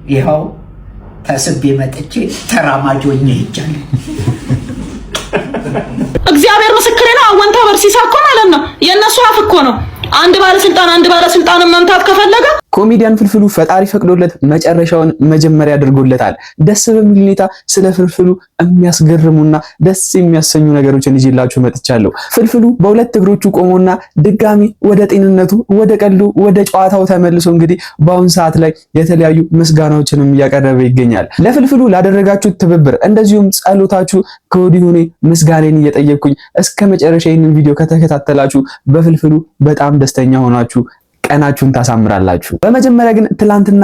ይኸው ተስቤ መጥቼ ተራማጅ ሆኜ ሄጃለሁ። እግዚአብሔር ምስክሬ ነው። አወንታ በርሲሳ እኮ ማለት ነው የነሱ አፍ እኮ ነው። አንድ ባለስልጣን መምታት ከፈለገ ኮሜዲያን ፍልፍሉ ፈጣሪ ፈቅዶለት መጨረሻውን መጀመሪያ አድርጎለታል። ደስ በሚል ሁኔታ ስለ ፍልፍሉ የሚያስገርሙና ደስ የሚያሰኙ ነገሮችን ይዤላችሁ መጥቻለሁ። ፍልፍሉ በሁለት እግሮቹ ቆሞና ድጋሚ ወደ ጤንነቱ፣ ወደ ቀልዱ፣ ወደ ጨዋታው ተመልሶ እንግዲህ በአሁን ሰዓት ላይ የተለያዩ ምስጋናዎችንም እያቀረበ ይገኛል። ለፍልፍሉ ላደረጋችሁት ትብብር እንደዚሁም ጸሎታችሁ ከወዲሁ እኔ ምስጋናን እየጠየቅኩኝ እስከ መጨረሻ ይህንን ቪዲዮ ከተከታተላችሁ በፍልፍሉ በጣም ደስተኛ ሆናችሁ ቀናችሁን ታሳምራላችሁ። በመጀመሪያ ግን ትላንትና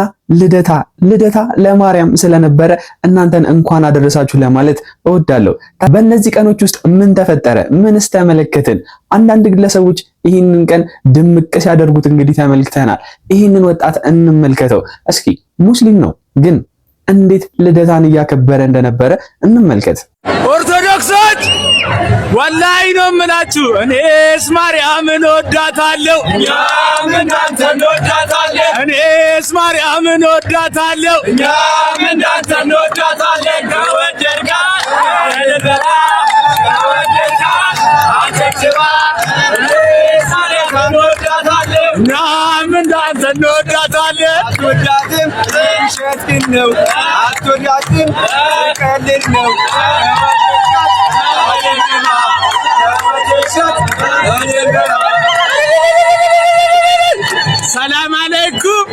ልደታ ለማርያም ስለነበረ እናንተን እንኳን አደረሳችሁ ለማለት እወዳለሁ። በእነዚህ ቀኖች ውስጥ ምን ተፈጠረ? ምንስ ተመለከትን? አንዳንድ ግለሰቦች ይህንን ቀን ድምቅ ሲያደርጉት እንግዲህ ተመልክተናል። ይህንን ወጣት እንመልከተው እስኪ። ሙስሊም ነው ግን እንዴት ልደታን እያከበረ እንደነበረ እንመልከት። ኦርቶዶክሶች ወላሂ ነው የምላችሁ፣ እኔስ ማርያምን ወዳታለሁ፣ እኛም እንዳንተ እንወዳታለን። እኔስ ማርያምን ወዳታለሁ፣ እኛም እንዳንተ እንወዳታለን። ከወደድካት ከወደድካት አትክባ፣ እኔስ ማርያምን ወዳታለሁ፣ እኛም እንዳንተ እንወዳታለን። አትወዳትም ሸትክን ነው፣ አትወዳትም ቀልድ ነው። ሰላም አለይኩም።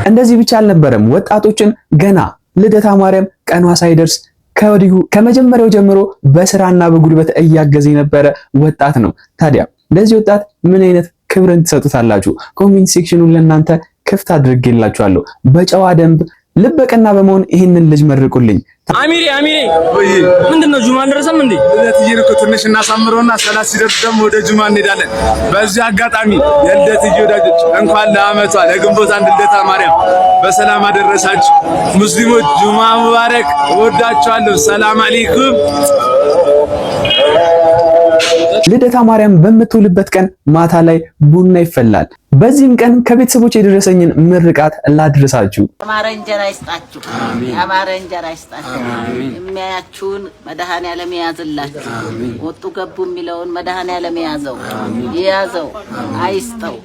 እንደዚህ ብቻ አልነበረም። ወጣቶችን ገና ልደታ ማርያም ቀኗ ሳይደርስ ከወዲሁ ከመጀመሪያው ጀምሮ በስራና በጉልበት እያገዘ የነበረ ወጣት ነው። ታዲያ ለዚህ ወጣት ምን አይነት ክብርን ትሰጡታላችሁ? ኮሜንት ሴክሽኑን ለእናንተ ክፍት አድርጌላችኋለሁ። በጨዋ ደንብ ልበቀና በመሆን ይህንን ልጅ መርቁልኝ። አሚሬ ምንድነው ጁማ አልደረሰም እንዴ? ልደት ይርቁ ትንሽ እናሳምረውና ሰላት ሲደርስ ደግሞ ወደ ጁማ እንሄዳለን። በዚህ አጋጣሚ የልደት ወዳጆች እንኳን ለአመቷ ለግንቦት አንድ ልደታ ማርያም በሰላም አደረሳችሁ። ሙስሊሞች ጁማ ሙባረክ። እወዳችኋለሁ። ሰላም አለይኩም። ልደታ ማርያም በምትውልበት ቀን ማታ ላይ ቡና ይፈላል። በዚህም ቀን ከቤተሰቦች የደረሰኝን ምርቃት ላድርሳችሁ። ያማረ እንጀራ ይስጣችሁ፣ ያማረ እንጀራ ይስጣችሁ። የሚያያችሁን መድኃኔዓለም ያዝላችሁ። ወጡ ገቡ የሚለውን መድኃኔዓለም ያዘው አይስጠው።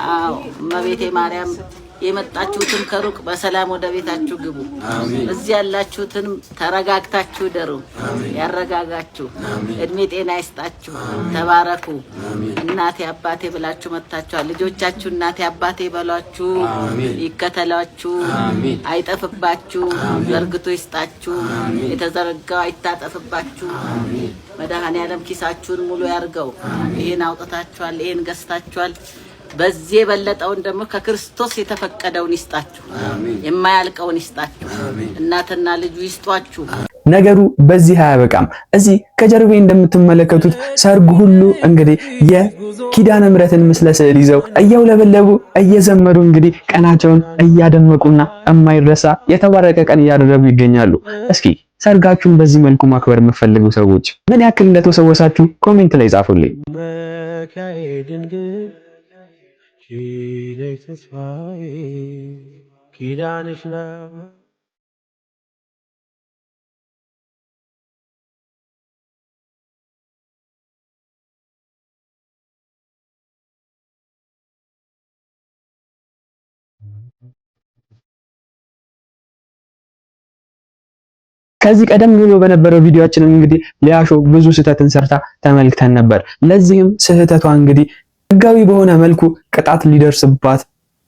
አዎ እመቤቴ ማርያም የመጣችሁትን ከሩቅ በሰላም ወደ ቤታችሁ ግቡ። እዚህ ያላችሁትን ተረጋግታችሁ ደሩ። ያረጋጋችሁ። እድሜ ጤና ይስጣችሁ። ተባረኩ። እናቴ አባቴ ብላችሁ መጣችኋል። ልጆቻችሁ እናቴ አባቴ በሏችሁ፣ ይከተላችሁ፣ አይጠፍባችሁ፣ ዘርግቶ ይስጣችሁ። የተዘረጋው አይታጠፍባችሁ። መድኃኔዓለም ኪሳችሁን ሙሉ ያርገው። ይሄን አውጥታችኋል፣ ይሄን ገዝታችኋል። በዚህ የበለጠውን ደግሞ ከክርስቶስ የተፈቀደውን ይስጣችሁ፣ የማያልቀውን ይስጣችሁ። እናትና ልጁ ይስጧችሁ። ነገሩ በዚህ አያበቃም። እዚህ ከጀርቤ እንደምትመለከቱት ሰርጉ ሁሉ እንግዲህ የኪዳነ ምሕረትን ምስለ ስዕል ይዘው እያውለበለቡ እየዘመሩ እንግዲህ ቀናቸውን እያደመቁና የማይረሳ የተባረከ ቀን እያደረጉ ይገኛሉ። እስኪ ሰርጋችሁን በዚህ መልኩ ማክበር የምትፈልጉ ሰዎች ምን ያክል እንደተሰወሳችሁ ኮሜንት ላይ ጻፉልኝ። ኪዳንሽ ነው ከዚህ ቀደም ብሎ በነበረው ቪዲዮአችን እንግዲህ ሊያሾ ብዙ ስህተትን ሰርታ ተመልክተን ነበር። ለዚህም ስህተቷ እንግዲህ ህጋዊ በሆነ መልኩ ቅጣት ሊደርስባት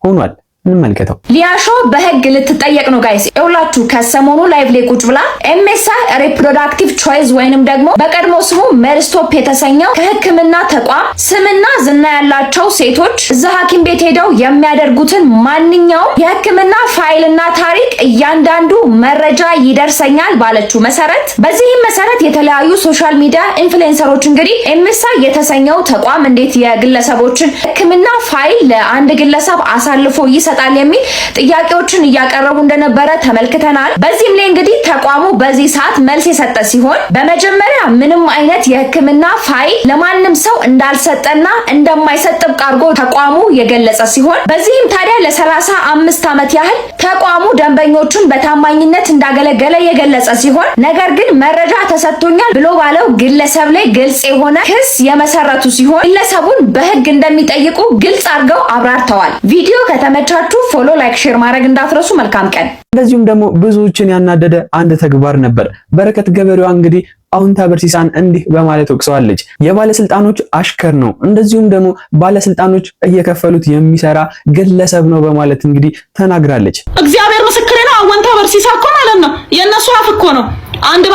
ሆኗል። እንመልከተው። ሊያሾ በህግ ልትጠየቅ ነው ጋይስ። ይኸውላችሁ ከሰሞኑ ላይቭ ላይ ቁጭ ብላ ኤምኤስአይ ሪፕሮዳክቲቭ ቾይስ ወይንም ደግሞ በቀድሞ ስሙ ሜርስቶፕ የተሰኘው ከህክምና ተቋም ስምና ዝና ያላቸው ሴቶች እዛ ሐኪም ቤት ሄደው የሚያደርጉትን ማንኛውም የህክምና ፋይልና ታሪክ እያንዳንዱ መረጃ ይደርሰኛል ባለችው መሰረት በዚህም መሰረት የተለያዩ ሶሻል ሚዲያ ኢንፍሉዌንሰሮች እንግዲህ ኤምኤስአይ የተሰኘው ተቋም እንዴት የግለሰቦችን ህክምና ፋይል ለአንድ ግለሰብ አሳልፎ ይሰጣል ይሰጣል የሚል ጥያቄዎችን እያቀረቡ እንደነበረ ተመልክተናል። በዚህም ላይ እንግዲህ ተቋሙ በዚህ ሰዓት መልስ የሰጠ ሲሆን በመጀመሪያ ምንም አይነት የሕክምና ፋይል ለማንም ሰው እንዳልሰጠና እንደማይሰጥ ጥብቅ አድርጎ ተቋሙ የገለጸ ሲሆን በዚህም ታዲያ ለ35 ዓመት ያህል ተቋሙ ደንበኞቹን በታማኝነት እንዳገለገለ የገለጸ ሲሆን ነገር ግን መረጃ ተሰጥቶኛል ብሎ ባለው ግለሰብ ላይ ግልጽ የሆነ ክስ የመሰረቱ ሲሆን ግለሰቡን በህግ እንደሚጠይቁ ግልጽ አድርገው አብራርተዋል። ቪዲዮ ከተመቻችሁ ፎሎ፣ ላይክ፣ ሼር ማድረግ እንዳትረሱ። መልካም ቀን። እንደዚሁም ደግሞ ብዙዎችን ያናደደ አንድ ተግባር ነበር። በረከት ገበሬዋ እንግዲህ አውንታ በርሲሳን እንዲህ በማለት ወቅሰዋለች። የባለስልጣኖች አሽከር ነው፣ እንደዚሁም ደግሞ ባለስልጣኖች እየከፈሉት የሚሰራ ግለሰብ ነው በማለት እንግዲህ ተናግራለች። እግዚአብሔር ምስክሬ ነው። አወንታ በርሲሳ እኮ ማለት ነው የነሱ አፍ እኮ ነው። አንድ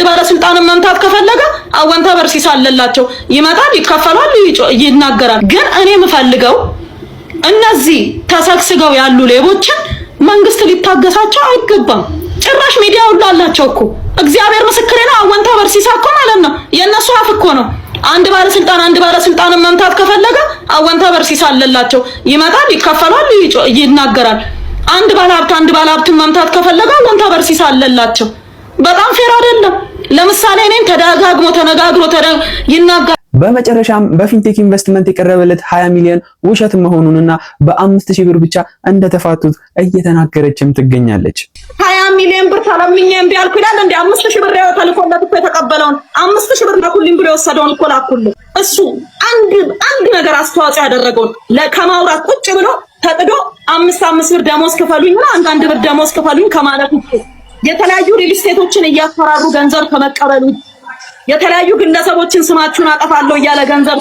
ባለስልጣንን መምታት ከፈለገ አወንታ በርሲሳ አለላቸው። ይመጣል፣ ይከፈላል፣ ይናገራል። ግን እኔ የምፈልገው እነዚህ ተሰግስገው ያሉ ሌቦችን መንግስት ሊታገሳቸው አይገባም። ጭራሽ ሚዲያ ሁሉ አላቸው እኮ። እግዚአብሔር ምስክሬ ነው። አወንታ በርሲሳ እኮ ማለት ነው የነሱ አፍ እኮ ነው። አንድ ባለስልጣንን መምታት ከፈለገ አወንታ በርሲሳ አለላቸው። ይመጣል፣ ይከፈላል፣ ይናገራል። አንድ ባለሀብትን መምታት ከፈለገ አወንታ በርሲሳ አለላቸው። በጣም ፌር አይደለም። ለምሳሌ እኔም ተነጋግሮ ይናገራል። በመጨረሻም በፊንቴክ ኢንቨስትመንት የቀረበለት 20 ሚሊዮን ውሸት መሆኑንና በ5000 ብር ብቻ እንደተፋቱት እየተናገረችም ትገኛለች። 20 ሚሊዮን ብር ተለምኜ እምቢ አልኩ ይላል እንዴ? 5000 ብር ተልኮለት እኮ የተቀበለውን 5000 ብር ለኩልኝ ብሎ የወሰደውን እኮ ላኩልኝ። እሱ አንድ ነገር አስተዋጽኦ ያደረገውን ከማውራት ቁጭ ብሎ ተጥዶ 5 ብር ደሞዝ ክፈሉኝና አንዳንድ ብር ደሞዝ ክፈሉኝ ከማለት እኮ የተለያዩ ሪል ስቴቶችን እያፈራሩ ገንዘብ ከመቀበሉ የተለያዩ ግለሰቦችን ስማችሁን አጠፋለሁ እያለ ገንዘብ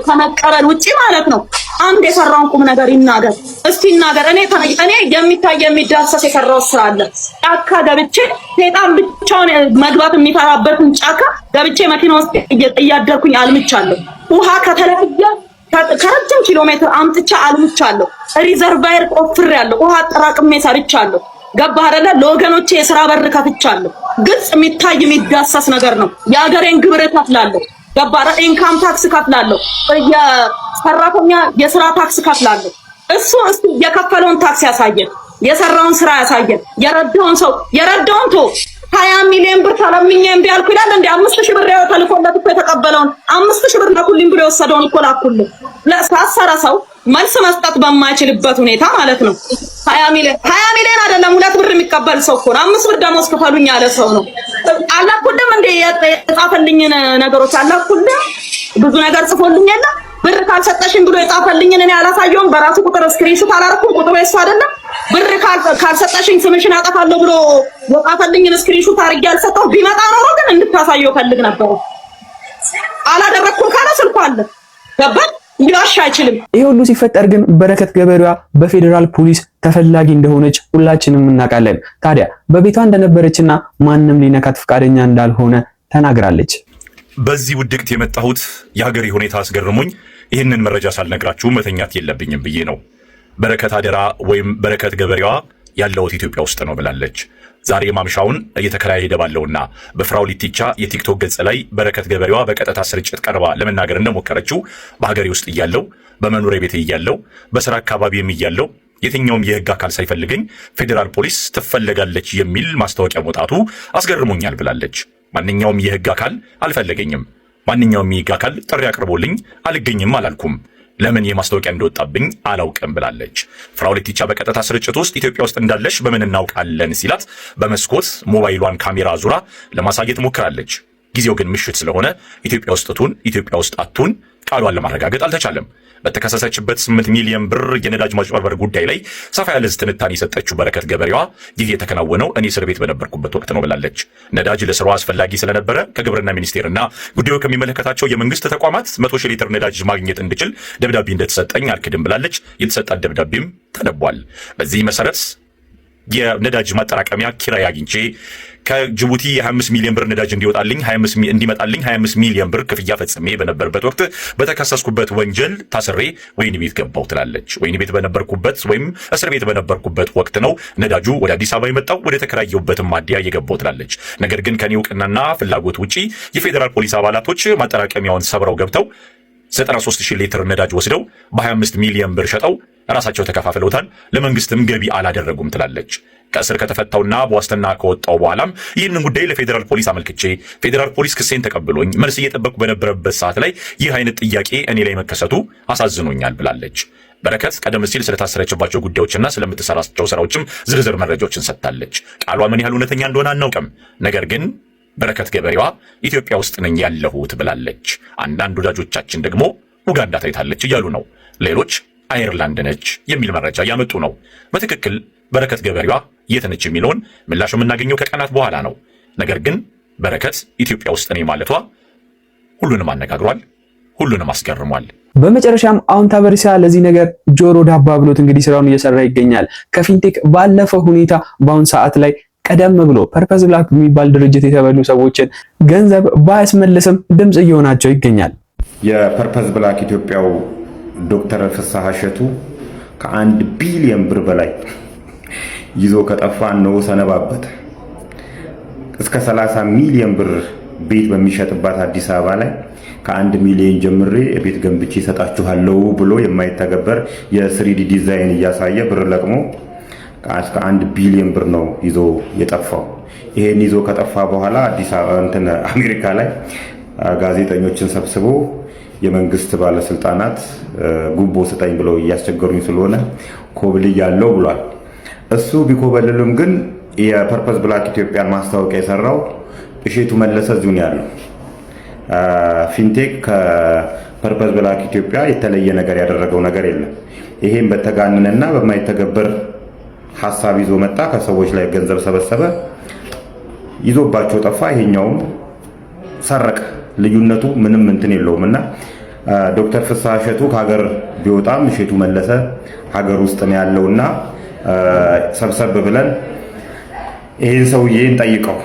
ከመቀበል ውጪ ማለት ነው። አንድ የሰራውን ቁም ነገር ይናገር እስቲ ይናገር። እኔ የሚታይ የሚዳሰስ የሰራው ስራ አለ። ጫካ ገብቼ ሴጣን ብቻውን መግባት የሚፈራበትን ጫካ ገብቼ መኪና ውስጥ እያደርኩኝ አልምቻለሁ። ውሃ ከረጅም ኪሎ ሜትር አምጥቻ አልምቻለሁ። ሪዘርቫየር ቆፍሬያለሁ። ውሃ አጠራቅሜ ሰርቻለሁ። ገባህ አይደለ? ለወገኖቼ የሥራ በር ከፍቻለሁ። ግልጽ የሚታይ የሚዳሰስ ነገር ነው። የሀገሬን ግብር ከፍላለሁ። ገባህ አይደል? ኢንካም ታክስ ከፍላለሁ። የሰራተኛ የሥራ ታክስ ከፍላለሁ። እሱ የከፈለውን ታክስ ያሳየን፣ የሰራውን ስራ ያሳየን፣ የረዳውን ቶ 20 ሚሊዮን ብር ተለምኜ እምቢ አልኩ ይላል እንዴ? 5000 ብር ተልኮለት እኮ የተቀበለውን 5000 ብር ለኩልኝ ብሎ የወሰደውን እኮ ላኩልኝ። ለሳሰረ ሰው መልስ መስጠት በማይችልበት ሁኔታ ማለት ነው። 20 ሚሊዮን አይደለም 2 ብር የሚቀበል ሰው እኮ ነው። 5 ብር ደሞዝ ክፈሉኝ ያለ ሰው ነው። አላኩልም እንዴ? የጻፈልኝን ነገሮች አላኩልም። ብዙ ነገር ጽፎልኝ የለ ብር ካልሰጠሽኝ ብሎ የጻፈልኝን እኔ አላሳየውም። በራሱ ቁጥር ስክሪንሾት አላረኩም። ቁጥሩ እሱ አይደለም። ብር ካልሰጠሽኝ ስምሽን አጠፋለሁ ብሎ የጻፈልኝን ስክሪንሾት አድርጌ አልሰጠው። ቢመጣ ኖሮ ግን እንድታሳየው ፈልግ ነበር። አላደረኩም ካለ ስልኩ አለ። ገባህ? ሊዋሽ አይችልም። ይሄ ሁሉ ሲፈጠር ግን በረከት ገበሬዋ በፌዴራል ፖሊስ ተፈላጊ እንደሆነች ሁላችንም እናውቃለን። ታዲያ በቤቷ እንደነበረችና ማንም ሊነካት ፈቃደኛ እንዳልሆነ ተናግራለች። በዚህ ውድቅት የመጣሁት የሀገሬ ሁኔታ አስገርሞኝ ይህንን መረጃ ሳልነግራችሁ መተኛት የለብኝም ብዬ ነው። በረከት አደራ ወይም በረከት ገበሬዋ ያለውት ኢትዮጵያ ውስጥ ነው ብላለች። ዛሬ ማምሻውን እየተከታተለ ባለውና በፍራው ሊቲቻ የቲክቶክ ገጽ ላይ በረከት ገበሬዋ በቀጥታ ስርጭት ቀርባ ለመናገር እንደሞከረችው በሀገሬ ውስጥ እያለው በመኖሪያ ቤት እያለው በስራ አካባቢም እያለው የትኛውም የህግ አካል ሳይፈልገኝ ፌዴራል ፖሊስ ትፈለጋለች የሚል ማስታወቂያ መውጣቱ አስገርሞኛል ብላለች። ማንኛውም የህግ አካል አልፈለገኝም፣ ማንኛውም የህግ አካል ጥሪ አቅርቦልኝ አልገኝም አላልኩም። ለምን የማስታወቂያ እንደወጣብኝ አላውቅም ብላለች። ፍራው ሊቲቻ በቀጥታ ስርጭት ውስጥ ኢትዮጵያ ውስጥ እንዳለሽ በምን እናውቃለን ሲላት በመስኮት ሞባይሏን ካሜራ ዙራ ለማሳየት ሞክራለች። ጊዜው ግን ምሽት ስለሆነ ኢትዮጵያ ውስጥ ትሁን ኢትዮጵያ ውስጥ አትሁን ቃሏን ለማረጋገጥ አልተቻለም። በተከሰሰችበት 8 ሚሊዮን ብር የነዳጅ ማጭበርበር ጉዳይ ላይ ሰፋ ያለ ትንታኔ የሰጠችው በረከት ገበሬዋ ይህ የተከናወነው እኔ እስር ቤት በነበርኩበት ወቅት ነው ብላለች። ነዳጅ ለስራዋ አስፈላጊ ስለነበረ ከግብርና ሚኒስቴርና ጉዳዩ ከሚመለከታቸው የመንግስት ተቋማት 100,000 ሊትር ነዳጅ ማግኘት እንድችል ደብዳቤ እንደተሰጠኝ አልክድም ብላለች። የተሰጣት ደብዳቤም ተነቧል። በዚህ መሰረት የነዳጅ ማጠራቀሚያ ኪራይ አግኝቼ ከጅቡቲ የ25 ሚሊዮን ብር ነዳጅ እንዲመጣልኝ 25 ሚሊዮን ብር ክፍያ ፈጽሜ በነበርበት ወቅት በተከሰስኩበት ወንጀል ታስሬ ወይን ቤት ገባው ትላለች። ወይን ቤት በነበርኩበት ወይም እስር ቤት በነበርኩበት ወቅት ነው ነዳጁ ወደ አዲስ አበባ የመጣው፣ ወደ ተከራየሁበትም ማደያ የገባው ትላለች። ነገር ግን ከኔ እውቅናና ፍላጎት ውጪ የፌዴራል ፖሊስ አባላቶች ማጠራቀሚያውን ሰብረው ገብተው 93,000 ሊትር ነዳጅ ወስደው በ25 ሚሊዮን ብር ሸጠው ራሳቸው ተከፋፍለውታል፣ ለመንግስትም ገቢ አላደረጉም ትላለች። ከእስር ከተፈታውና በዋስትና ከወጣው በኋላም ይህንን ጉዳይ ለፌዴራል ፖሊስ አመልክቼ ፌዴራል ፖሊስ ክሴን ተቀብሎኝ መልስ እየጠበቁ በነበረበት ሰዓት ላይ ይህ አይነት ጥያቄ እኔ ላይ መከሰቱ አሳዝኖኛል ብላለች። በረከት ቀደም ሲል ስለታሰረችባቸው ጉዳዮችና ስለምትሰራቸው ስራዎችም ዝርዝር መረጃዎችን ሰጥታለች። ቃሏ ምን ያህል እውነተኛ እንደሆነ አናውቅም። ነገር ግን በረከት ገበሬዋ ኢትዮጵያ ውስጥ ነኝ ያለሁት ብላለች። አንዳንድ ወዳጆቻችን ደግሞ ኡጋንዳ ታይታለች እያሉ ነው። ሌሎች አየርላንድ ነች የሚል መረጃ ያመጡ ነው። በትክክል በረከት ገበሬዋ የት ነች የሚለውን ምላሽ የምናገኘው ከቀናት በኋላ ነው። ነገር ግን በረከት ኢትዮጵያ ውስጥ ነኝ ማለቷ ሁሉንም አነጋግሯል፣ ሁሉንም አስገርሟል። በመጨረሻም አሁን ታበሪሳ ለዚህ ነገር ጆሮ ዳባ ብሎት እንግዲህ ስራውን እየሰራ ይገኛል። ከፊንቴክ ባለፈው ሁኔታ በአሁን ሰዓት ላይ ቀደም ብሎ ፐርፐዝ ብላክ የሚባል ድርጅት የተበሉ ሰዎችን ገንዘብ ባያስመልስም ድምጽ እየሆናቸው ይገኛል። የፐርፐዝ ብላክ ኢትዮጵያው ዶክተር ፍስሐ እሸቱ ከ1 ቢሊዮን ብር በላይ ይዞ ከጠፋ ነው ሰነባበት። እስከ 30 ሚሊዮን ብር ቤት በሚሸጥባት አዲስ አበባ ላይ ከ1 ሚሊዮን ጀምሬ ቤት ገንብቼ ሰጣችኋለሁ ብሎ የማይተገበር የ3D ዲዛይን እያሳየ ብር ለቅሞ እስከ 1 ቢሊዮን ብር ነው ይዞ የጠፋው። ይሄን ይዞ ከጠፋ በኋላ አዲስ አበባ አሜሪካ ላይ ጋዜጠኞችን ሰብስቦ የመንግስት ባለስልጣናት ጉቦ ስጠኝ ብለው እያስቸገሩኝ ስለሆነ ኮብልያለሁ ብሏል። እሱ ቢኮበልልም ግን የፐርፐዝ ብላክ ኢትዮጵያን ማስታወቂያ የሰራው እሸቱ መለሰ እዚሁ ነው ያለው። ፊንቴክ ከፐርፐዝ ብላክ ኢትዮጵያ የተለየ ነገር ያደረገው ነገር የለም። ይሄን በተጋነነና በማይተገበር ሐሳብ ይዞ መጣ። ከሰዎች ላይ ገንዘብ ሰበሰበ፣ ይዞባቸው ጠፋ። ይሄኛውም ሰረቀ። ልዩነቱ ምንም እንትን የለውምና ዶክተር ፍስሐ እሸቱ ከሀገር ቢወጣም እሸቱ መለሰ ሀገር ውስጥ ነው ያለውና ሰብሰብ ብለን ይሄን ሰውዬ እንጠይቀው።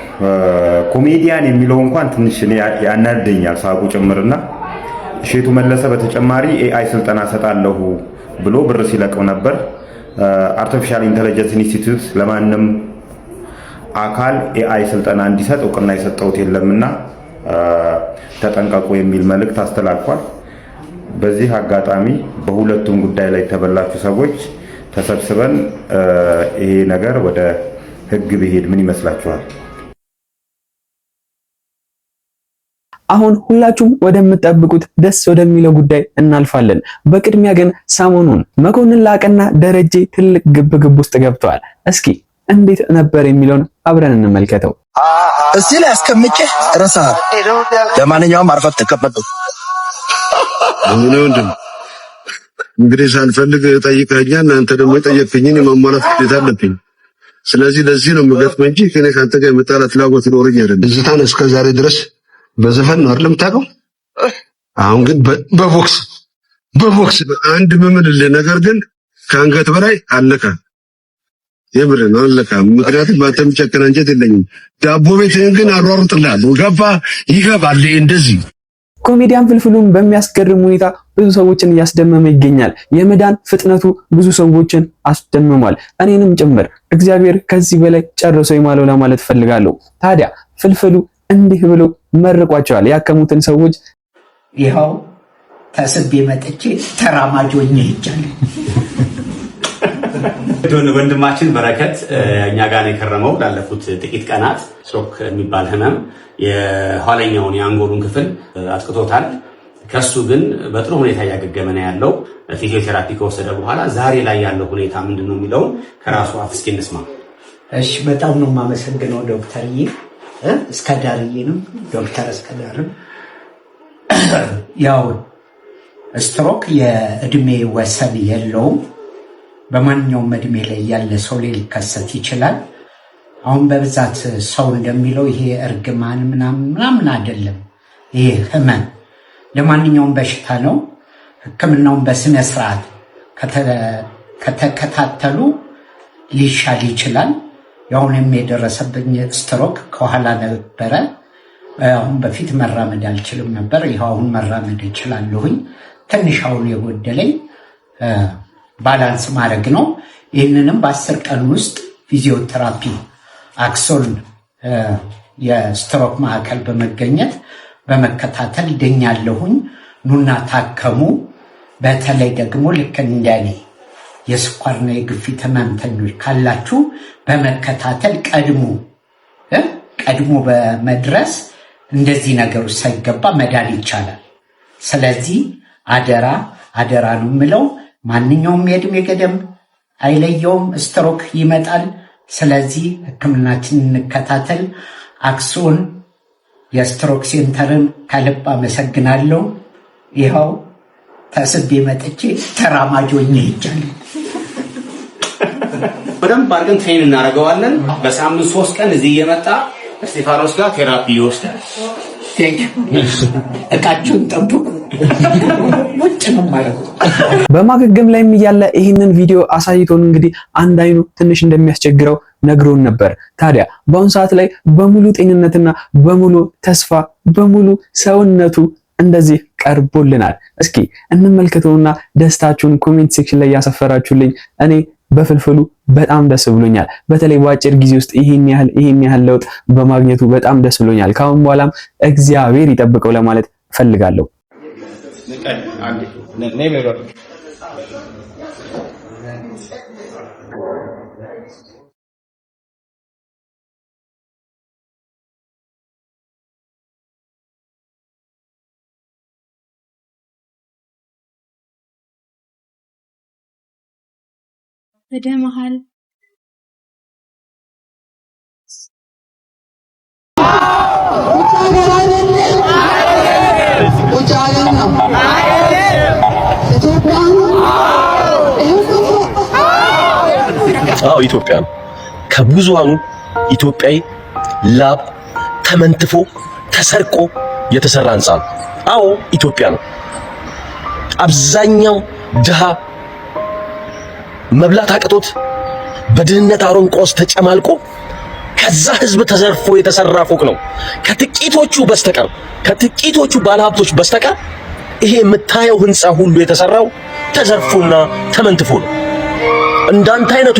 ኮሜዲያን የሚለው እንኳን ትንሽ ያናደኛል ሳቁ ጭምርና እሸቱ መለሰ በተጨማሪ ኤአይ ስልጠና ሰጣለሁ ብሎ ብር ሲለቀው ነበር። አርቲፊሻል ኢንተለጀንስ ኢንስቲትዩት ለማንም አካል ኤአይ ስልጠና እንዲሰጥ እውቅና የሰጠውት የለምና ተጠንቀቁ የሚል መልእክት አስተላልፏል። በዚህ አጋጣሚ በሁለቱም ጉዳይ ላይ የተበላችሁ ሰዎች ተሰብስበን ይሄ ነገር ወደ ህግ ቢሄድ ምን ይመስላችኋል? አሁን ሁላችሁም ወደምትጠብቁት ደስ ወደሚለው ጉዳይ እናልፋለን። በቅድሚያ ግን ሰሞኑን መኮንን ላቀና ደረጀ ትልቅ ግብግብ ውስጥ ገብተዋል። እስኪ እንዴት ነበር የሚለውን አብረን እንመልከተው። እዚህ ላይ አስቀምጬ ረሳህ። ለማንኛውም አርፈህ ተቀመጥ። ምን ወንድም እንግዲህ ሳልፈልግ ጠይቀኸኛል። አንተ ደግሞ የጠየቅኝን የማሟላት ግዴታ አለብኝ። ስለዚህ ለዚህ ነው የምገጥመው እንጂ ከኔ ካንተ ጋር የመጣላት ፍላጎት ኖረኝ አይደለም። እዝታን እስከ ዛሬ ድረስ በዘፈን ነው አይደል የምታውቀው? አሁን ግን በቦክስ አንድ ምምልልህ ነገር ግን ከአንገት በላይ አለካ የምር ነው አለካ። ምክንያቱም ባንተ የሚጨክን አንጀት የለኝም። ዳቦ ቤትህን ግን አሯሩጥልሃለሁ። ይገባል እንደዚህ። ኮሜዲያን ፍልፍሉን በሚያስገርም ሁኔታ ብዙ ሰዎችን እያስደመመ ይገኛል። የመዳን ፍጥነቱ ብዙ ሰዎችን አስደምሟል፣ እኔንም ጭምር። እግዚአብሔር ከዚህ በላይ ጨርሶ ይማለው ለማለት ፈልጋለሁ። ታዲያ ፍልፍሉ እንዲህ ብሎ መርቋቸዋል ያከሙትን ሰዎች። ይኸው ተስቤ መጥቼ ተራማጅ ሆኜ ሄጃለሁ። ወንድማችን በረከት እኛ ጋር ነው የከረመው ላለፉት ጥቂት ቀናት። ስትሮክ የሚባል ህመም የኋለኛውን የአንጎሉን ክፍል አጥቅቶታል። ከሱ ግን በጥሩ ሁኔታ እያገገመ ነው ያለው። ፊዚዮቴራፒ ከወሰደ በኋላ ዛሬ ላይ ያለው ሁኔታ ምንድነው የሚለውን ከራሱ አፍ እስኪ እንስማ። እሺ፣ በጣም ነው የማመሰግነው ዶክተርዬ፣ እስከዳርዬንም ዶክተር እስከዳርም። ያው ስትሮክ የእድሜ ወሰን የለውም። በማንኛውም እድሜ ላይ ያለ ሰው ላይ ሊከሰት ይችላል። አሁን በብዛት ሰው እንደሚለው ይሄ እርግማን ምናምን አይደለም። ይሄ ህመም ለማንኛውም በሽታ ነው። ሕክምናውን በስነ ስርዓት ከተከታተሉ ሊሻል ይችላል። ያሁንም የደረሰብኝ ስትሮክ ከኋላ ነበረ። አሁን በፊት መራመድ አልችልም ነበር። ይኸው አሁን መራመድ እችላለሁኝ። ትንሽ አሁን የጎደለኝ ባላንስ ማድረግ ነው። ይህንንም በ10 ቀን ውስጥ ፊዚዮቴራፒ አክሶል የስትሮክ ማዕከል በመገኘት በመከታተል ድኛለሁኝ። ኑና ታከሙ። በተለይ ደግሞ ልክ እንደኔ የስኳርና የግፊት ህመምተኞች ካላችሁ በመከታተል ቀድሞ በመድረስ እንደዚህ ነገሮች ሳይገባ መዳን ይቻላል። ስለዚህ አደራ ነው የምለው። ማንኛውም የእድሜ ገደብ አይለየውም፣ ስትሮክ ይመጣል። ስለዚህ ህክምናችን እንከታተል። አክሱን የስትሮክ ሴንተርን ከልብ አመሰግናለሁ። ይኸው ተስቤ መጥቼ ተራማጅ ሆኜ ይቻላል። በደንብ አድርገን ትሬን እናደርገዋለን። በሳምንት 3 ቀን እዚህ እየመጣ እስጢፋኖስ ጋር ቴራፒ ይወስዳል። እቃችሁን ጠብቁ። ውጭ ነው ማለት ነው። በማገገም ላይም እያለ ይህንን ቪዲዮ አሳይቶን እንግዲህ አንድ አይኑ ትንሽ እንደሚያስቸግረው ነግሮን ነበር። ታዲያ በአሁኑ ሰዓት ላይ በሙሉ ጤንነትና በሙሉ ተስፋ በሙሉ ሰውነቱ እንደዚህ ቀርቦልናል። እስኪ እንመልከተውና ደስታችሁን ኮሜንት ሴክሽን ላይ ያሰፈራችሁልኝ እኔ በፍልፍሉ በጣም ደስ ብሎኛል። በተለይ በአጭር ጊዜ ውስጥ ይሄን ያህል ለውጥ በማግኘቱ በጣም ደስ ብሎኛል። ካሁን በኋላም እግዚአብሔር ይጠብቀው ለማለት ፈልጋለሁ። ወደ መሃል ኢትዮጵያ ነው። ከብዙሃኑ ኢትዮጵያዊ ላብ ተመንትፎ ተሰርቆ የተሰራ ህንጻ ነው። ኢትዮጵያ ነው። አብዛኛው ድሃ መብላት አቅቶት በድህነት አሮንቆ ውስጥ ተጨማልቆ ከዛ ህዝብ ተዘርፎ የተሰራ ፎቅ ነው። ከጥቂቶቹ ባለሀብቶች በስተቀር ይሄ የምታየው ህንጻ ሁሉ የተሰራው ተዘርፎና ተመንትፎ ነው። እንደናንተ አይነቱ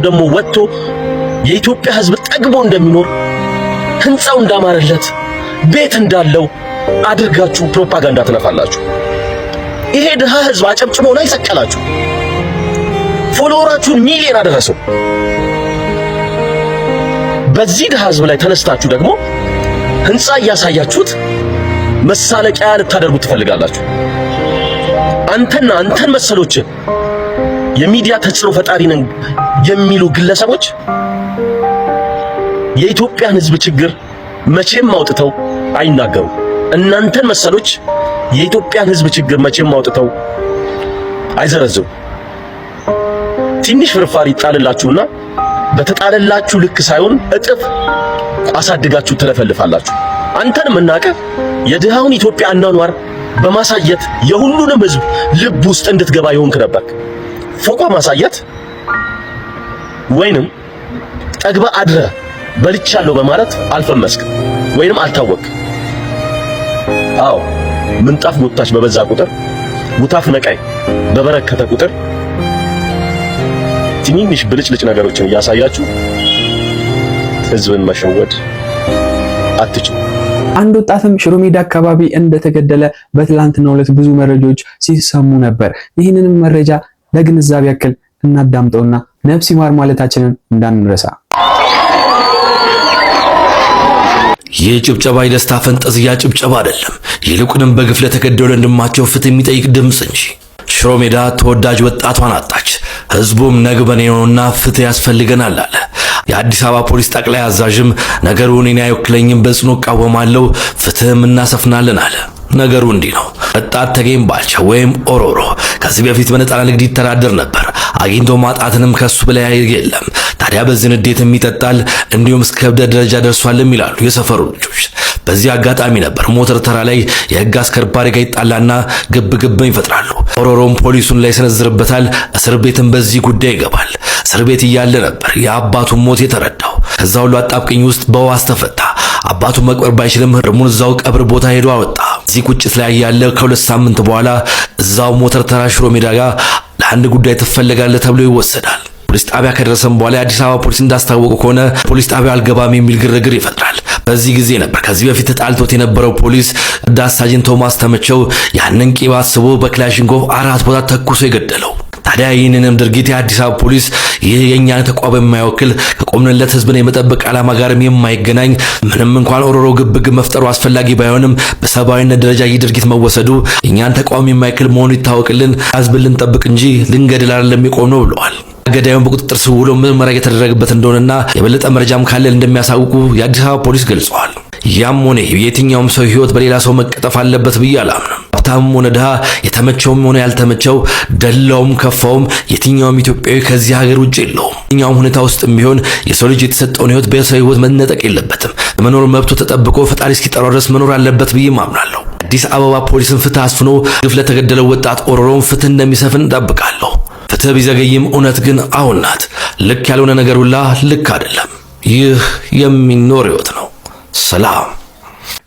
ደግሞ ወጥቶ የኢትዮጵያ ህዝብ ጠግቦ እንደሚኖር ህንጻው እንዳማረለት ቤት እንዳለው አድርጋችሁ ፕሮፓጋንዳ ትነፋላችሁ። ይሄ ድሃ ህዝብ አጨብጭቦ ነው ይሰቀላችሁ። ፎሎወራችሁን ሚሊዮን አደረሰው። በዚህ ድሃ ህዝብ ላይ ተነስታችሁ ደግሞ ህንጻ እያሳያችሁት መሳለቂያ ልታደርጉት ትፈልጋላችሁ። አንተን መሰሎች የሚዲያ ተጽዕኖ ፈጣሪ ነን የሚሉ ግለሰቦች የኢትዮጵያን ህዝብ ችግር መቼም አውጥተው አይናገሩም። እናንተን መሰሎች የኢትዮጵያን ህዝብ ችግር መቼም አውጥተው አይዘረዝሩ። ትንሽ ፍርፋሪ ይጣልላችሁና በተጣለላችሁ ልክ ሳይሆን እጥፍ አሳድጋችሁ ትለፈልፋላችሁ። አንተን መናቀ የድሃውን ኢትዮጵያ አኗኗር በማሳየት የሁሉንም ህዝብ ልብ ውስጥ እንድትገባ ይሆንክ ነበር። ፎቆ ማሳየት ወይንም ጠግባ አድረ በልቻለሁ በማለት አልፈመስክ ወይንም አልታወቅ። ምንጣፍ ጎታች በበዛ ቁጥር ጉታፍ ነቃይ በበረከተ ቁጥር ትንሽ ብልጭልጭ ነገሮችን እያሳያችሁ ህዝብን መሸወድ አትችሉ። አንድ ወጣትም ሽሮ ሜዳ አካባቢ እንደተገደለ በትላንትናው ዕለት ብዙ መረጃዎች ሲሰሙ ነበር። ይህንንም መረጃ ለግንዛቤ ያክል እናዳምጠውና ነፍስ ይማር ማለታችንን እንዳንረሳ። ይህ ጭብጨባ የደስታ ፈንጠዝያ ጭብጨባ አይደለም፣ ይልቁንም በግፍ ለተገደሉ ወንድማቸው ፍትህ የሚጠይቅ ድምጽ እንጂ። ሽሮ ሜዳ ተወዳጅ ወጣቷን አጣች። ህዝቡም ነግበኔ ነውና ፍትህ ያስፈልገናል አለ። የአዲስ አበባ ፖሊስ ጠቅላይ አዛዥም ነገሩን እኔ አይወክለኝም፣ በጽኑ እቃወማለሁ፣ ፍትህም እናሰፍናለን አለ። ነገሩ እንዲህ ነው። ወጣት ተገኝ ባልቻ ወይም ኦሮሮ ከዚህ በፊት በነፃ ንግድ ይተዳደር ነበር። አግኝቶ ማጣትንም ከሱ በላይ የለም። ታዲያ በዚህ ንዴትም ይጠጣል፣ እንዲሁም እስከ እብደት ደረጃ ደርሷልም ይላሉ የሰፈሩ ልጆች። በዚህ አጋጣሚ ነበር ሞተር ተራ ላይ የህግ አስከባሪ ጋር ይጣላና ግብ ይፈጥራሉ። ኦሮሮም ፖሊሱን ላይ ሰነዝርበታል። እስር ቤትም በዚህ ጉዳይ ይገባል። እስር ቤት እያለ ነበር የአባቱን ሞት የተረዳው። ከዛ ሁሉ አጣብቅኝ ውስጥ በዋስ ተፈታ። አባቱን መቅበር ባይችልም እርሙን እዛው ቀብር ቦታ ሄዶ አወጣ። እዚህ ቁጭት ላይ ያለ ከ2 ሳምንት በኋላ እዛው ሞተር ተራ ሽሮ ሜዳ ጋር ለአንድ ጉዳይ ትፈልጋለህ ተብሎ ይወሰዳል። ፖሊስ ጣቢያ ከደረሰም በኋላ የአዲስ አበባ ፖሊስ እንዳስታወቀ ከሆነ ፖሊስ ጣቢያ አልገባም የሚል ግርግር ይፈጥራል። በዚህ ጊዜ ነበር ከዚህ በፊት ተጣልቶት የነበረው ፖሊስ ረዳት ሳጅን ቶማስ ተመቸው ያንን ቂም አስቦ በክላሽንኮቭ 4 ቦታ ተኩሶ የገደለው። ታዲያ ይህንንም ድርጊት የአዲስ አበባ ፖሊስ ይህ የኛን ተቋም የማይወክል ከቆምንለት ህዝብን የመጠበቅ ዓላማ ጋርም የማይገናኝ ምንም እንኳን ኦሮሮ ግብግብ መፍጠሩ አስፈላጊ ባይሆንም በሰብአዊነት ደረጃ ይህ ድርጊት መወሰዱ የኛን ተቋም የማይወክል መሆኑ ይታወቅልን፣ ህዝብን ልንጠብቅ እንጂ ልንገድል አይደለም የቆም ነው ብለዋል። ገዳዩን በቁጥጥር ስር ውሎ ምርመራ የተደረገበት እንደሆነና የበለጠ መረጃም ካለ እንደሚያሳውቁ የአዲስ አበባ ፖሊስ ገልጸዋል። ያም ሆነ የትኛውም ሰው ህይወት በሌላ ሰው መቀጠፍ አለበት ብዬ አላምንም። ሀብታምም ሆነ ድሃ፣ የተመቸውም ሆነ ያልተመቸው፣ ደላውም ከፋውም የትኛውም ኢትዮጵያዊ ከዚህ ሀገር ውጭ የለውም። የትኛውም ሁኔታ ውስጥም ቢሆን የሰው ልጅ የተሰጠውን ህይወት በሰው ህይወት መነጠቅ የለበትም። መኖር መብቱ ተጠብቆ ፈጣሪ እስኪጠራው ድረስ መኖር አለበት ብዬ ማምናለሁ። አዲስ አበባ ፖሊስን ፍትህ አስፍኖ ግፍ ለተገደለው ወጣት ኦሮሮም ፍትህ እንደሚሰፍን እንጠብቃለሁ። ፍትህ ቢዘገይም እውነት ግን አሁን ናት። ልክ ያልሆነ ነገር ሁላ ልክ አይደለም። ይህ የሚኖር ህይወት ነው። ሰላም።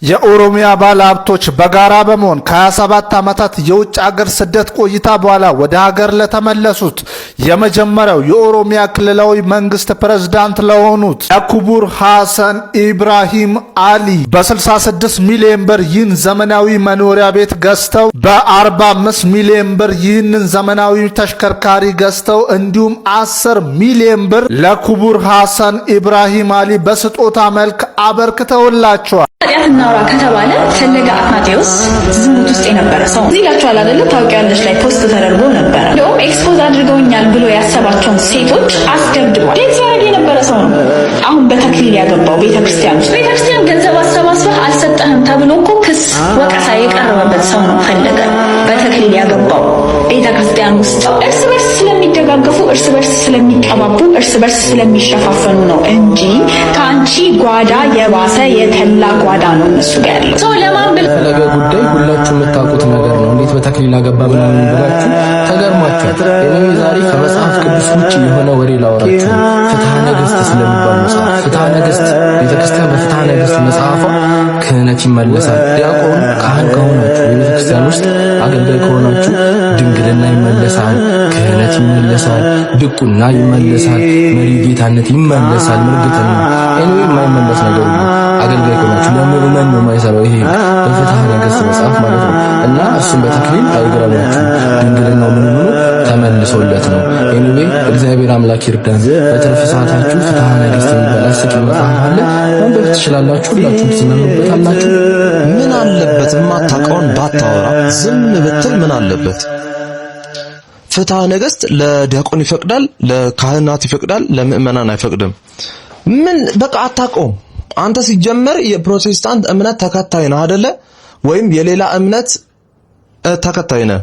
የኦሮሚያ ባለሀብቶች በጋራ በመሆን ከ27 ዓመታት የውጭ ሀገር ስደት ቆይታ በኋላ ወደ ሀገር ለተመለሱት የመጀመሪያው የኦሮሚያ ክልላዊ መንግስት ፕሬዝዳንት ለሆኑት ለክቡር ሐሰን ኢብራሂም አሊ በ66 ሚሊዮን ብር ይህን ዘመናዊ መኖሪያ ቤት ገዝተው በ45 ሚሊዮን ብር ይህንን ዘመናዊ ተሽከርካሪ ገዝተው እንዲሁም 10 ሚሊዮን ብር ለክቡር ሐሰን ኢብራሂም አሊ በስጦታ መልክ አበርክተውላቸዋል። ኃጢአት እናውራ ከተባለ ፈለገ አትናቴዎስ ዝሙት ውስጥ የነበረ ሰው እዚህ ጋቻው አይደለ? ታውቂያለሽ ላይ ፖስት ተደርጎ ነበር። እንደውም ኤክስፖዝ አድርገውኛል ብሎ ያሰባቸውን ሴቶች አስደብድቧል። ዴት ሲያደርግ የነበረ ሰው ነው። አሁን በተክሊል ያገባው ቤተክርስቲያን ውስጥ ቤተክርስቲያን ገንዘብ አሰባስበህ አልሰጠህም ተብሎ እኮ ክስ ወቀሳ የቀረበበት ሰው ነው ፈለገ። በተክሊል ያገባው ቤተክርስቲያን ውስጥ እርስ በርስ ስለሚደጋገፉ፣ እርስ በርስ ስለሚቀባቡ፣ እርስ በርስ ስለሚሸፋፈኑ ነው እንጂ ከአንቺ ጓዳ የባሰ የተላ ጓዳ ነው እነሱ ጋር ያለው ሰው ለማን ፈለገ ጉዳይ ሁላችሁ የምታውቁት ነገር ነው። እንዴት በተክሊል አገባ ምናምን ብላችሁ ተገርማችኋል። እኔ ዛሬ ከመጽሐፍ ቅዱስ ውጪ የሆነ ወሬ ላወራችሁ። ፍትሐ ነገሥት ስለሚባል መጽሐፍ ፍትሐ ነገሥት ቤተክርስቲያን በፍትሐ ነገሥት መጽሐፏ ክህነት ይመለሳል። ዲያቆን ካህን ከሆናችሁ የቤተክርስቲያን ውስጥ አገልጋይ ከሆናችሁ ድንግልና ይመለሳል፣ ክህነት ይመለሳል፣ ድቁና ይመለሳል፣ መሪ ጌታነት ይመለሳል፣ ምርግትና የማይመለስ ነገር ነው። አገልጋይ ከሆናችሁ ለምእመን ነው የማይሰራው ይሄ በፍትሐ ነገሥት መጽሐፍ ማለት ነው። እና እሱም በተክሊል አይግራላችሁ ድንግልናው ምን ተመልሶለት ነው። ኤኒዌይ እግዚአብሔር አምላክ ይርዳን። በትርፍ ሰዓታችሁ ፍትሐ ነገሥት የሚባል አስቂኝ መጽሐፍ አለ፣ ማንበብ ትችላላችሁ። ሁላችሁም ትዝናኑበታላችሁ። ምን አለበት የማታውቀውን ባታወራ ዝም ብትል ምን አለበት? ፍትሐ ነገሥት ለዲያቆን ይፈቅዳል፣ ለካህናት ይፈቅዳል፣ ለምእመናን አይፈቅድም። ምን በቃ አታውቀውም። አንተ ሲጀመር የፕሮቴስታንት እምነት ተከታይ ነህ አይደለ? ወይም የሌላ እምነት ተከታይ ነህ።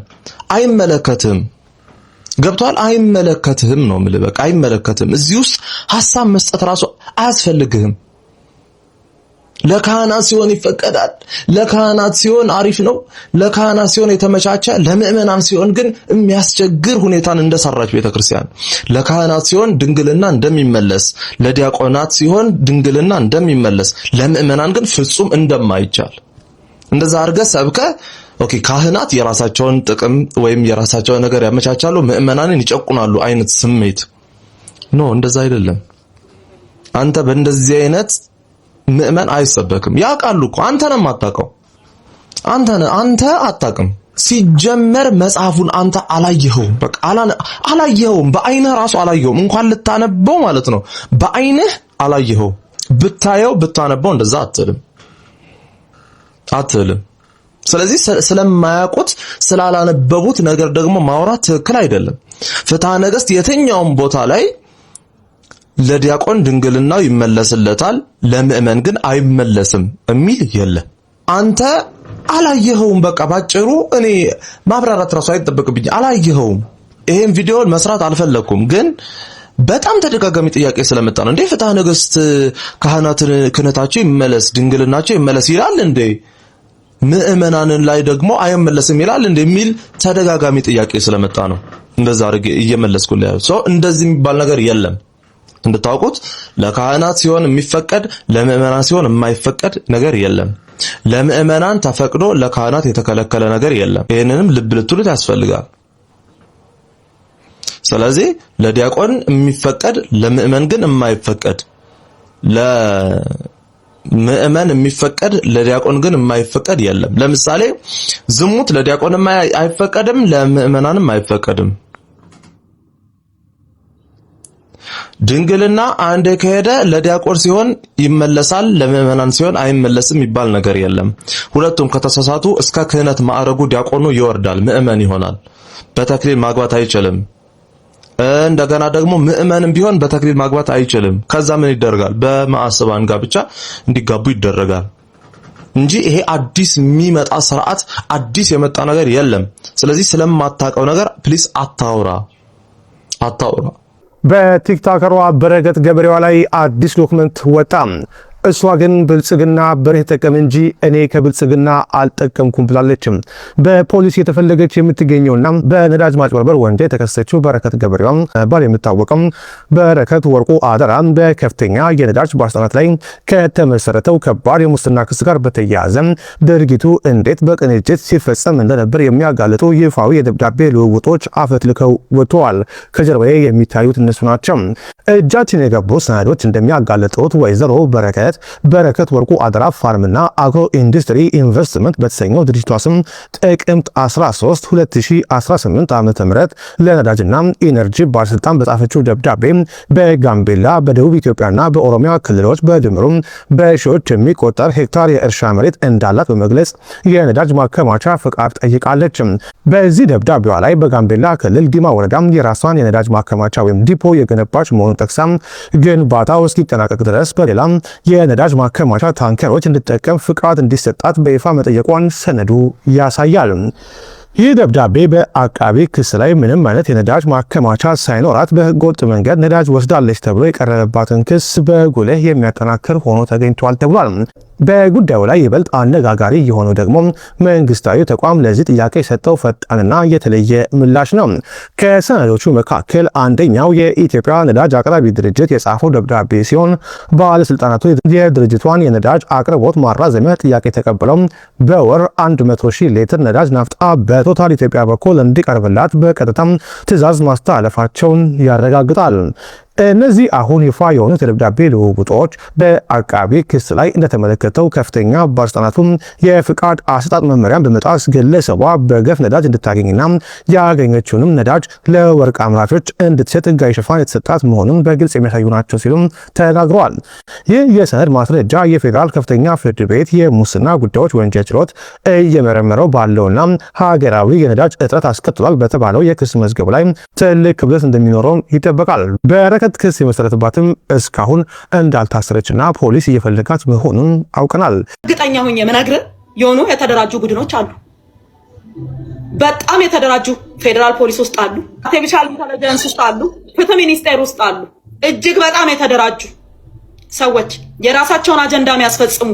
አይመለከትህም። ገብቷል? አይመለከትህም ነው የምልህ። በቃ አይመለከትህም። እዚህ ውስጥ ሐሳብ መስጠት ራሱ አያስፈልግህም። ለካህናት ሲሆን ይፈቀዳል፣ ለካህናት ሲሆን አሪፍ ነው፣ ለካህናት ሲሆን የተመቻቸ፣ ለምእመናን ሲሆን ግን የሚያስቸግር ሁኔታን እንደሰራች ቤተክርስቲያን። ለካህናት ሲሆን ድንግልና እንደሚመለስ፣ ለዲያቆናት ሲሆን ድንግልና እንደሚመለስ፣ ለምእመናን ግን ፍጹም እንደማይቻል እንደዛ አድርገህ ሰብከህ ኦኬ ካህናት የራሳቸውን ጥቅም ወይም የራሳቸውን ነገር ያመቻቻሉ፣ ምእመናንን ይጨቁናሉ አይነት ስሜት ኖ፣ እንደዛ አይደለም። አንተ በእንደዚህ አይነት ምእመን አይሰበክም። ያውቃሉ እኮ አንተ ነህ የማታውቀው። አንተ አታውቅም። ሲጀመር መጽሐፉን አንተ አላየኸውም። በቃ አላየኸውም። በአይንህ ራሱ አላየኸውም። እንኳን ልታነበው ማለት ነው። በአይንህ አላየኸውም። ብታየው ብታነበው እንደዛ አትልም። ስለዚህ ስለማያውቁት ስላላነበቡት ነገር ደግሞ ማውራት ትክክል አይደለም። ፍትሐ ነገሥት የትኛውም ቦታ ላይ ለዲያቆን ድንግልናው ይመለስለታል፣ ለምእመን ግን አይመለስም የሚል የለም። አንተ አላየኸውም። በቃ ባጭሩ እኔ ማብራራት ራሱ አይጠበቅብኝ። አላየኸውም። ይሄን ቪዲዮን መስራት አልፈለኩም፣ ግን በጣም ተደጋጋሚ ጥያቄ ስለመጣ ነው። እንዴ ፍትሐ ነገሥት ካህናት ክህነታቸው ይመለስ፣ ድንግልናቸው ይመለስ ይላል እንዴ? ምእመናንን ላይ ደግሞ አይመለስም ይላል እንዴ? የሚል ተደጋጋሚ ጥያቄ ስለመጣ ነው እንደዛ አድርጌ እየመለስኩልህ ያለው። ሰው እንደዚህ የሚባል ነገር የለም። እንድታውቁት ለካህናት ሲሆን የሚፈቀድ ለምእመናን ሲሆን የማይፈቀድ ነገር የለም። ለምእመናን ተፈቅዶ ለካህናት የተከለከለ ነገር የለም። ይሄንንም ልብ ልትሉት ያስፈልጋል። ስለዚህ ለዲያቆን የሚፈቀድ ለምእመን ግን የማይፈቀድ፣ ምእመን የሚፈቀድ ለዲያቆን ግን የማይፈቀድ የለም። ለምሳሌ ዝሙት ለዲያቆንም አይፈቀድም፣ ለምእመናንም አይፈቀድም። ድንግልና አንዴ ከሄደ ለዲያቆን ሲሆን ይመለሳል፣ ለምእመናን ሲሆን አይመለስም ይባል ነገር የለም። ሁለቱም ከተሳሳቱ እስከ ክህነት ማዕረጉ ዲያቆኑ ይወርዳል፣ ምእመን ይሆናል። በተክሊል ማግባት አይችልም። እንደገና ደግሞ ምእመንም ቢሆን በተክሊል ማግባት አይችልም። ከዛ ምን ይደረጋል? በማዕሰባን ጋብቻ እንዲጋቡ ይደረጋል እንጂ ይሄ አዲስ የሚመጣ ስርዓት አዲስ የመጣ ነገር የለም። ስለዚህ ስለማታውቀው ነገር ፕሊስ አታውራ። በቲክቶከሯ በረከት ገበሬዋ ላይ አዲስ ዶክመንት ወጣ። እሷ ግን ብልጽግና በሬ ተጠቀም እንጂ እኔ ከብልጽግና አልጠቀምኩም ብላለች። በፖሊስ የተፈለገች የምትገኘውና በነዳጅ ማጭበርበር ወንጀል የተከሰሰችው በረከት ገበሬዋ ባል የምታወቀው በረከት ወርቁ አደራ በከፍተኛ የነዳጅ ባለስልጣናት ላይ ከተመሰረተው ከባድ የሙስና ክስ ጋር በተያያዘ ድርጊቱ እንዴት በቅንጅት ሲፈጸም እንደነበር የሚያጋልጡ ይፋዊ የደብዳቤ ልውውጦች አፈትልከው ወጥተዋል። ከጀርባዬ የሚታዩት እነሱ ናቸው። እጃችን የገቡ ሰነዶች እንደሚያጋልጡት ወይዘሮ በረከት ወርቁ አደራ ፋርምና አግሮ ኢንዱስትሪ ኢንቨስትመንት በተሰኘው ድርጅቷ ስም ጥቅምት 13 2018 ዓ.ም ለነዳጅና ኢነርጂ ባለስልጣን በጻፈችው ደብዳቤ በጋምቤላ በደቡብ ኢትዮጵያና በኦሮሚያ ክልሎች በድምሩ በሺዎች የሚቆጠር ሄክታር የእርሻ መሬት እንዳላት በመግለጽ የነዳጅ ማከማቻ ፍቃድ ጠይቃለች። በዚህ ደብዳቤዋ ላይ በጋምቤላ ክልል ዲማ ወረዳ የራሷን የነዳጅ ማከማቻ ወይም ዲፖ የገነባች መሆኑን ጠቅሳ ግንባታው እስኪጠናቀቅ ድረስ በሌላ የነዳጅ ማከማቻ ታንከሮች እንድትጠቀም ፍቃድ እንዲሰጣት በይፋ መጠየቋን ሰነዱ ያሳያል። ይህ ደብዳቤ በአቃቢ ክስ ላይ ምንም አይነት የነዳጅ ማከማቻ ሳይኖራት በህገወጥ መንገድ ነዳጅ ወስዳለች ተብሎ የቀረበባትን ክስ በጉልህ የሚያጠናክር ሆኖ ተገኝቷል ተብሏል። በጉዳዩ ላይ ይበልጥ አነጋጋሪ የሆነው ደግሞ መንግስታዊ ተቋም ለዚህ ጥያቄ የሰጠው ፈጣንና የተለየ ምላሽ ነው። ከሰነዶቹ መካከል አንደኛው የኢትዮጵያ ነዳጅ አቅራቢ ድርጅት የጻፈው ደብዳቤ ሲሆን ባለስልጣናቱ የድርጅቷን የነዳጅ አቅርቦት ማራዘሚያ ጥያቄ ተቀብለው በወር 100,000 ሊትር ነዳጅ ናፍጣ በቶታል ኢትዮጵያ በኩል እንዲቀርብላት በቀጥታ ትዕዛዝ ማስተላለፋቸውን ያረጋግጣል። እነዚህ አሁን ይፋ የሆኑት የደብዳቤ ልውውጦች በአቃቢ ክስ ላይ እንደተመለከተው ከፍተኛ ባለስልጣናቱም የፍቃድ አሰጣጥ መመሪያን በመጣስ ግለሰቧ በገፍ ነዳጅ እንድታገኝና ያገኘችውንም ነዳጅ ለወርቅ አምራቾች እንድትሸጥ ህጋዊ ሽፋን የተሰጣት መሆኑን በግልጽ የሚያሳዩ ናቸው ሲሉም ተናግረዋል። ይህ የሰነድ ማስረጃ የፌዴራል ከፍተኛ ፍርድ ቤት የሙስና ጉዳዮች ወንጀል ችሎት እየመረመረው ባለውና ሀገራዊ የነዳጅ እጥረት አስከትሏል በተባለው የክስ መዝገብ ላይ ትልቅ ክብደት እንደሚኖረው ይጠበቃል። በረከት ክስ የመሰረተባትም እስካሁን እንዳልታሰረችና ፖሊስ እየፈለጋት መሆኑን አውቀናል። እርግጠኛ ሆኜ የምነግርህ የሆኑ የተደራጁ ቡድኖች አሉ። በጣም የተደራጁ ፌዴራል ፖሊስ ውስጥ አሉ፣ አርቲፊሻል ኢንተለጀንስ ውስጥ አሉ፣ ፍትህ ሚኒስቴር ውስጥ አሉ። እጅግ በጣም የተደራጁ ሰዎች የራሳቸውን አጀንዳ የሚያስፈጽሙ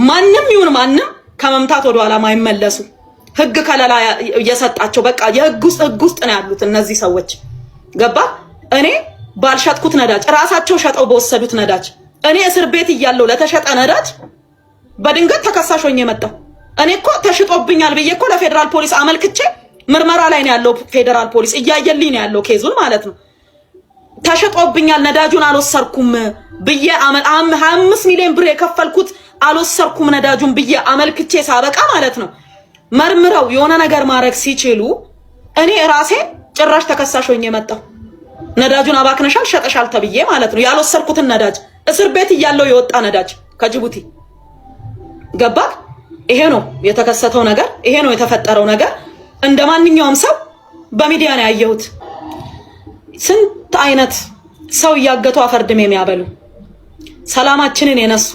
ማንም ይሁን ማንም ከመምታት ወደ ኋላ ማይመለሱ ህግ ከለላ እየሰጣቸው በቃ የህግ ውስጥ ነው ያሉት እነዚህ ሰዎች ገባ። እኔ ባልሸጥኩት ነዳጅ ራሳቸው ሸጠው በወሰዱት ነዳጅ እኔ እስር ቤት እያለሁ ለተሸጠ ነዳጅ በድንገት ተከሳሽ ሆኜ መጣሁ። እኔ እኮ ተሽጦብኛል ብዬ እኮ ለፌዴራል ፖሊስ አመልክቼ ምርመራ ላይ ነው ያለው። ፌዴራል ፖሊስ እያየልኝ ነው ያለው ኬዙን ማለት ነው። ተሽጦብኛል ነዳጁን አልወሰርኩም ብዬ 25 ሚሊዮን ብር የከፈልኩት አልወሰርኩም ነዳጁን ብዬ አመልክቼ ሳበቃ ማለት ነው መርምረው የሆነ ነገር ማድረግ ሲችሉ እኔ ራሴ ጭራሽ ተከሳሽ ሆኜ መጣሁ። ነዳጁን አባክነሻል ሸጠሻል ተብዬ ማለት ነው። ያልወሰርኩትን ነዳጅ እስር ቤት እያለው የወጣ ነዳጅ ከጅቡቲ ገባ። ይሄ ነው የተከሰተው ነገር፣ ይሄ ነው የተፈጠረው ነገር። እንደማንኛውም ሰው በሚዲያ ነው ያየሁት። ስንት አይነት ሰው እያገቱ አፈርድም የሚያበሉ ሰላማችንን የነሱ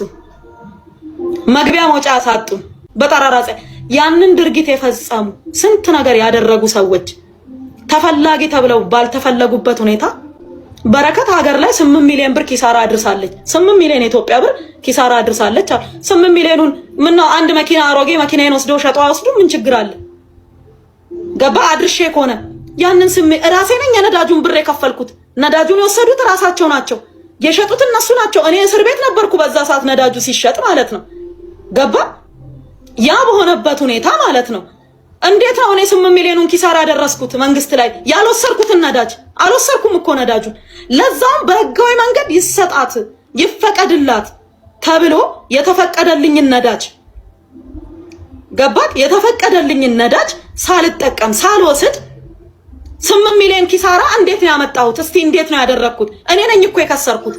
መግቢያ መውጫ ያሳጡ በጠራራ ያንን ድርጊት የፈጸሙ ስንት ነገር ያደረጉ ሰዎች ተፈላጊ ተብለው ባልተፈለጉበት ሁኔታ በረከት ሀገር ላይ 8 ሚሊዮን ብር ኪሳራ አድርሳለች። 8 ሚሊዮን የኢትዮጵያ ብር ኪሳራ አድርሳለች። 8 ሚሊዮኑን ምን ነው አንድ መኪና አሮጌ መኪናዬን ወስደው ሸጠው አወስዱ ምን ችግር አለ? ገባ አድርሼ ከሆነ ያንን ራሴ ነኝ የነዳጁን ብር የከፈልኩት። ነዳጁን የወሰዱት ራሳቸው ናቸው፣ የሸጡት እነሱ ናቸው። እኔ እስር ቤት ነበርኩ በዛ ሰዓት ነዳጁ ሲሸጥ ማለት ነው። ገባ ያ በሆነበት ሁኔታ ማለት ነው እንዴት ነው እኔ 8 ሚሊዮኑን ኪሳራ ያደረስኩት መንግስት ላይ ያልወሰርኩትን ነዳጅ? አልወሰርኩም እኮ ነዳጁን። ለዛም በህጋዊ መንገድ ይሰጣት ይፈቀድላት ተብሎ የተፈቀደልኝን ነዳጅ ገባት የተፈቀደልኝን ነዳጅ ሳልጠቀም ሳልወስድ 8 ሚሊዮን ኪሳራ እንዴት ነው ያመጣሁት? እስቲ እንዴት ነው ያደረኩት? እኔ ነኝ እኮ የከሰርኩት።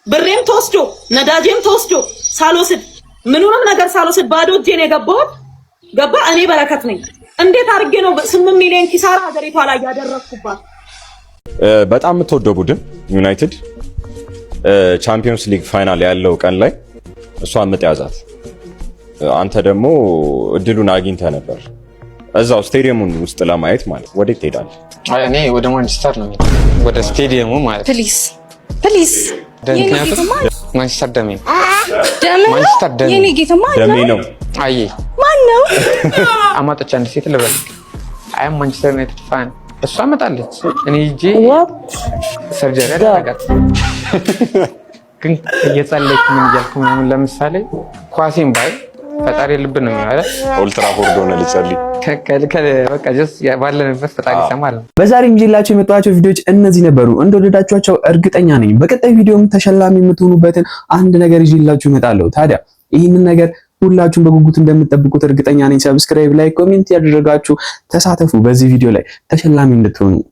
ብሬም ተወስዶ ነዳጄም ተወስዶ ሳልወስድ ምኑንም ነገር ሳልወስድ ባዶ እጄን የገባሁት ገባ። እኔ በረከት ነኝ። እንዴት አድርጌ ነው 8 ሚሊዮን ኪሳራ ሀገሪቷ ላይ ያደረኩባት? በጣም የምትወደው ቡድን ዩናይትድ ቻምፒየንስ ሊግ ፋይናል ያለው ቀን ላይ እሷ ምጥ ያዛት። አንተ ደግሞ እድሉን አግኝተህ ነበር እዛው ስቴዲየሙን ውስጥ ለማየት ማለት። ወዴት ትሄዳለህ? እኔ ወደ ማንቸስተር ነው ወደ ስቴዲየሙ ማለት። ፕሊዝ ማንቸስተር ደሜ ማንቸስተር ደሜ የኔ ጌታማ ደሜ ነው። አይ ማን ነው አማጦች አንድ ሴት ልበል። አይ ማንቸስተር ዩናይትድ ፋን እሷ አመጣለች። እኔ ሂጄ ሰርጀሪ አደረጋት። ግን እየጸለይኩ ምን እያልኩ ምናምን ለምሳሌ ኳሴን ባይ ፈጣሪ ልብ ነው የሚያለ ኦልትራፎርድ ሆነ ልጸልይ በቃ ጀስ ባለንበት ፈጣሪ ይሰማል። በዛሬም ይዤላችሁ የመጣኋቸው ቪዲዮዎች እነዚህ ነበሩ። እንደወደዳችኋቸው እርግጠኛ ነኝ። በቀጣይ ቪዲዮም ተሸላሚ የምትሆኑበትን አንድ ነገር ይዤላችሁ እመጣለሁ። ታዲያ ይህንን ነገር ሁላችሁም በጉጉት እንደምትጠብቁት እርግጠኛ ነኝ። ሰብስክራይብ፣ ላይክ፣ ኮሜንት ያደረጋችሁ ተሳተፉ። በዚህ ቪዲዮ ላይ ተሸላሚ እንድትሆኑ